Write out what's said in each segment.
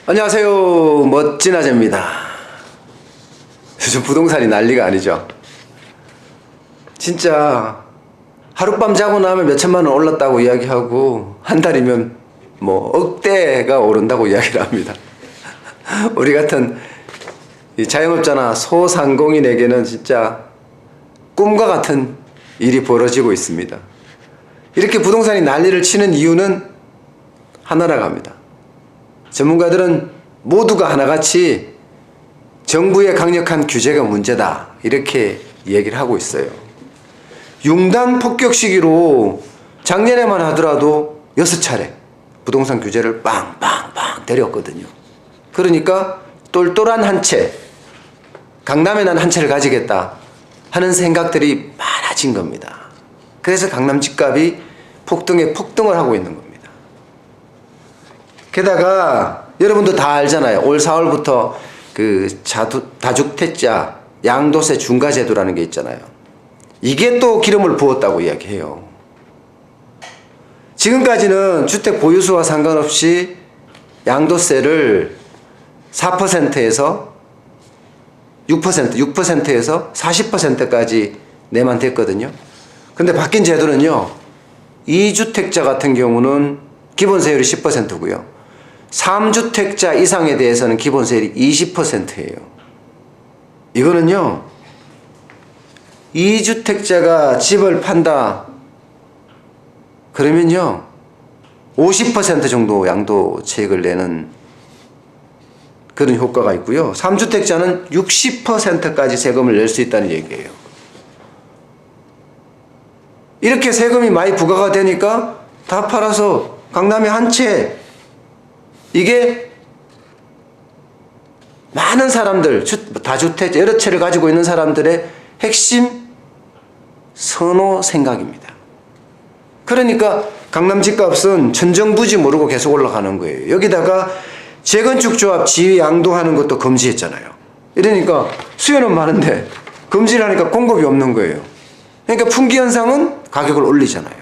안녕하세요. 멋진 아재입니다. 요즘 부동산이 난리가 아니죠. 진짜 하룻밤 자고 나면 몇천만 원 올랐다고 이야기하고 한 달이면 뭐 억대가 오른다고 이야기를 합니다. 우리 같은 이 자영업자나 소상공인에게는 진짜 꿈과 같은 일이 벌어지고 있습니다. 이렇게 부동산이 난리를 치는 이유는 하나라고 합니다. 전문가들은 모두가 하나같이 정부의 강력한 규제가 문제다 이렇게 얘기를 하고 있어요. 융단 폭격 시기로 작년에만 하더라도 6차례 부동산 규제를 빵빵빵 때렸거든요. 그러니까 똘똘한 한 채, 강남에 난 한 채를 가지겠다 하는 생각들이 많아진 겁니다. 그래서 강남 집값이 폭등에 폭등을 하고 있는 겁니다. 게다가 여러분도 다 알잖아요. 올 4월부터 그 다주택자 양도세 중과제도라는 게 있잖아요. 이게 또 기름을 부었다고 이야기해요. 지금까지는 주택 보유수와 상관없이 양도세를 4%에서 6%에서 40%까지 내면 됐거든요. 근데 바뀐 제도는요, 2주택자 같은 경우는 기본세율이 10%고요. 3주택자 이상에 대해서는 기본세율이 20%예요. 이거는요, 2주택자가 집을 판다 그러면요 50% 정도 양도세액을 내는 그런 효과가 있고요. 3주택자는 60%까지 세금을 낼 수 있다는 얘기예요. 이렇게 세금이 많이 부과가 되니까 다 팔아서 강남에 한 채, 이게 많은 사람들, 다주택 여러 채를 가지고 있는 사람들의 핵심 선호 생각입니다. 그러니까 강남 집값은 천정부지 모르고 계속 올라가는 거예요. 여기다가 재건축 조합 지위 양도하는 것도 금지했잖아요. 이러니까 수요는 많은데 금지를 하니까 공급이 없는 거예요. 그러니까 품귀 현상은 가격을 올리잖아요.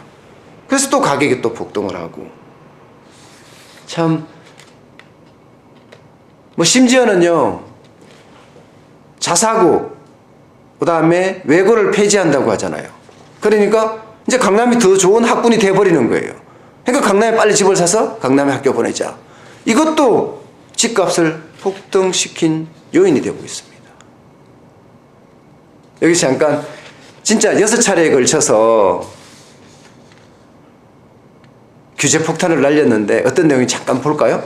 그래서 또 가격이 또 폭등을 하고, 참 뭐 심지어는요 자사고 그 다음에 외고를 폐지한다고 하잖아요. 그러니까 이제 강남이 더 좋은 학군이 돼버리는 거예요. 그러니까 강남에 빨리 집을 사서 강남에 학교 보내자. 이것도 집값을 폭등시킨 요인이 되고 있습니다. 여기서 잠깐 진짜 6차례에 걸쳐서 규제 폭탄을 날렸는데 어떤 내용인지 잠깐 볼까요?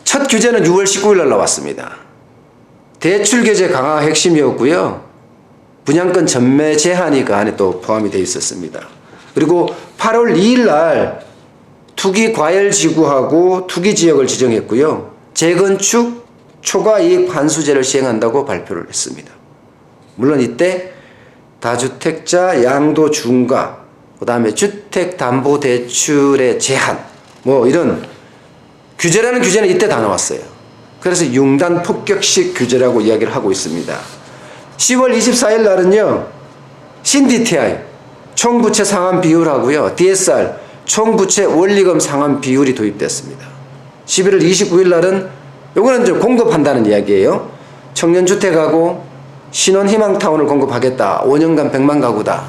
첫 규제는 6월 19일 날 나왔습니다. 대출 규제 강화가 핵심이었고요. 분양권 전매 제한이 그 안에 또 포함이 되어 있었습니다. 그리고 8월 2일 날 투기 과열 지구하고 투기 지역을 지정했고요. 재건축 초과이익 환수제를 시행한다고 발표를 했습니다. 물론 이때 다주택자 양도 중과 그 다음에 주택담보대출의 제한 뭐 이런 규제라는 규제는 이때 다 나왔어요. 그래서 융단 폭격식 규제라고 이야기를 하고 있습니다. 10월 24일 날은요 신DTI 총부채 상환 비율하고요 DSR 총부채 원리금 상환 비율이 도입됐습니다. 11월 29일 날은 요거는 좀 공급한다는 이야기예요. 청년주택하고 신혼희망타운을 공급하겠다. 5년간 100만 가구다.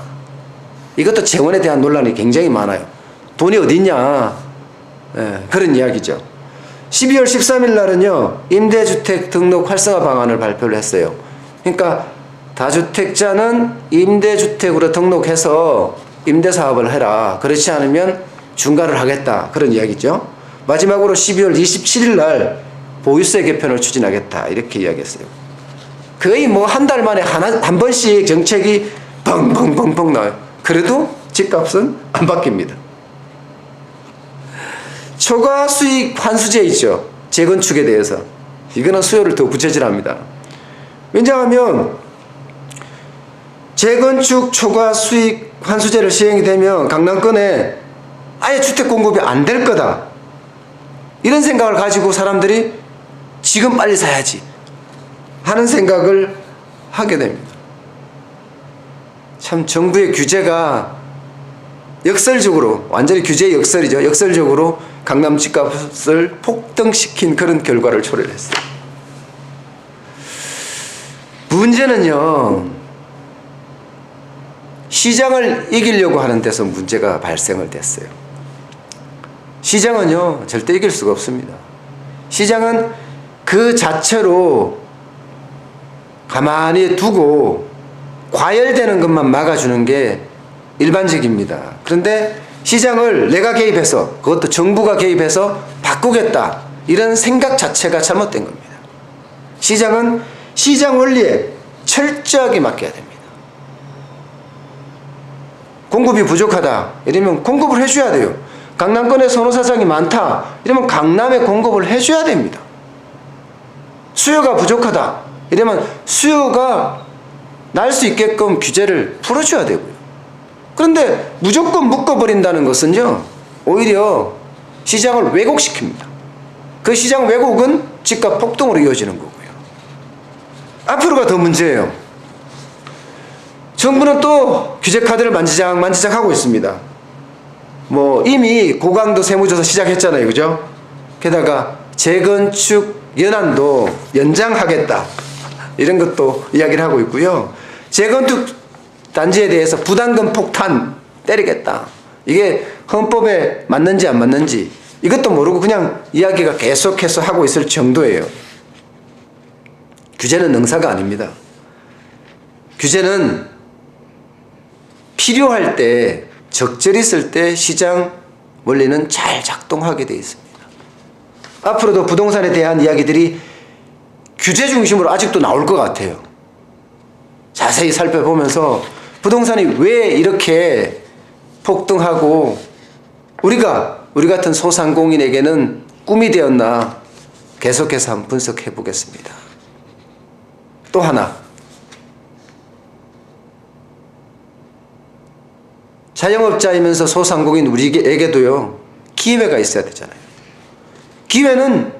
이것도 재원에 대한 논란이 굉장히 많아요. 돈이 어딨냐, 그런 이야기죠. 12월 13일 날은요 임대주택 등록 활성화 방안을 발표를 했어요. 그러니까 다주택자는 임대주택으로 등록해서 임대사업을 해라. 그렇지 않으면 중과를 하겠다. 그런 이야기죠. 마지막으로 12월 27일 날 보유세 개편을 추진하겠다. 이렇게 이야기했어요. 거의 뭐 한 달 만에 한 번씩 정책이 펑펑펑펑 나와요. 그래도 집값은 안 바뀝니다. 초과 수익 환수제 있죠. 재건축에 대해서. 이거는 수요를 더 부채질합니다. 왜냐하면 재건축 초과 수익 환수제를 시행이 되면 강남권에 아예 주택 공급이 안 될 거다. 이런 생각을 가지고 사람들이 지금 빨리 사야지 하는 생각을 하게 됩니다. 참 정부의 규제가 역설적으로, 완전히 규제 역설이죠. 역설적으로 강남 집값을 폭등시킨 그런 결과를 초래했어요. 문제는요, 시장을 이기려고 하는 데서 문제가 발생을 됐어요. 시장은요, 절대 이길 수가 없습니다. 시장은 그 자체로 가만히 두고 과열되는 것만 막아주는 게 일반적입니다. 그런데 시장을 내가 개입해서, 그것도 정부가 개입해서 바꾸겠다, 이런 생각 자체가 잘못된 겁니다. 시장은 시장 원리에 철저하게 맡겨야 됩니다. 공급이 부족하다 이러면 공급을 해줘야 돼요. 강남권에 선호사장이 많다 이러면 강남에 공급을 해줘야 됩니다. 수요가 부족하다 이러면 수요가 날 수 있게끔 규제를 풀어줘야 되고요. 그런데 무조건 묶어버린다는 것은요, 오히려 시장을 왜곡시킵니다. 그 시장 왜곡은 집값 폭등으로 이어지는 거고요. 앞으로가 더 문제예요. 정부는 또 규제 카드를 만지작 하고 있습니다. 뭐 이미 고강도 세무조사 시작했잖아요, 그죠? 게다가 재건축 연한도 연장하겠다, 이런 것도 이야기를 하고 있고요. 재건축 단지에 대해서 부담금 폭탄 때리겠다. 이게 헌법에 맞는지 안 맞는지 이것도 모르고 그냥 이야기가 계속해서 하고 있을 정도예요. 규제는 능사가 아닙니다. 규제는 필요할 때, 적절히 쓸 때 시장 원리는 잘 작동하게 되어 있습니다. 앞으로도 부동산에 대한 이야기들이 규제 중심으로 아직도 나올 것 같아요. 자세히 살펴보면서 부동산이 왜 이렇게 폭등하고 우리 같은 소상공인에게는 꿈이 되었나 계속해서 한번 분석해 보겠습니다. 또 하나, 자영업자이면서 소상공인 우리에게도요, 기회가 있어야 되잖아요. 기회는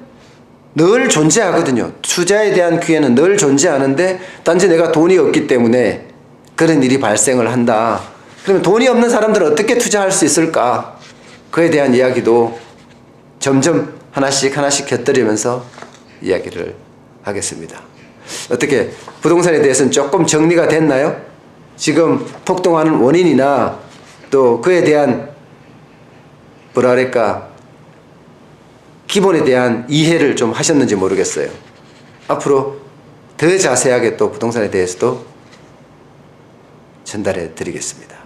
늘 존재하거든요. 투자에 대한 기회는 늘 존재하는데 단지 내가 돈이 없기 때문에 그런 일이 발생을 한다. 그러면 돈이 없는 사람들은 어떻게 투자할 수 있을까? 그에 대한 이야기도 점점 하나씩 곁들이면서 이야기를 하겠습니다. 어떻게 부동산에 대해서는 조금 정리가 됐나요? 지금 폭등하는 원인이나 또 그에 대한 기본에 대한 이해를 좀 하셨는지 모르겠어요. 앞으로 더 자세하게 또 부동산에 대해서도 전달해 드리겠습니다.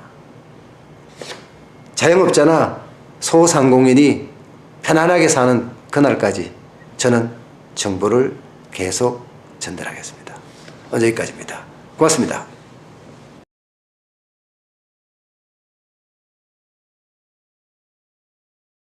자영업자나 소상공인이 편안하게 사는 그날까지 저는 정보를 계속 전달하겠습니다. 오늘 여기까지입니다. 고맙습니다.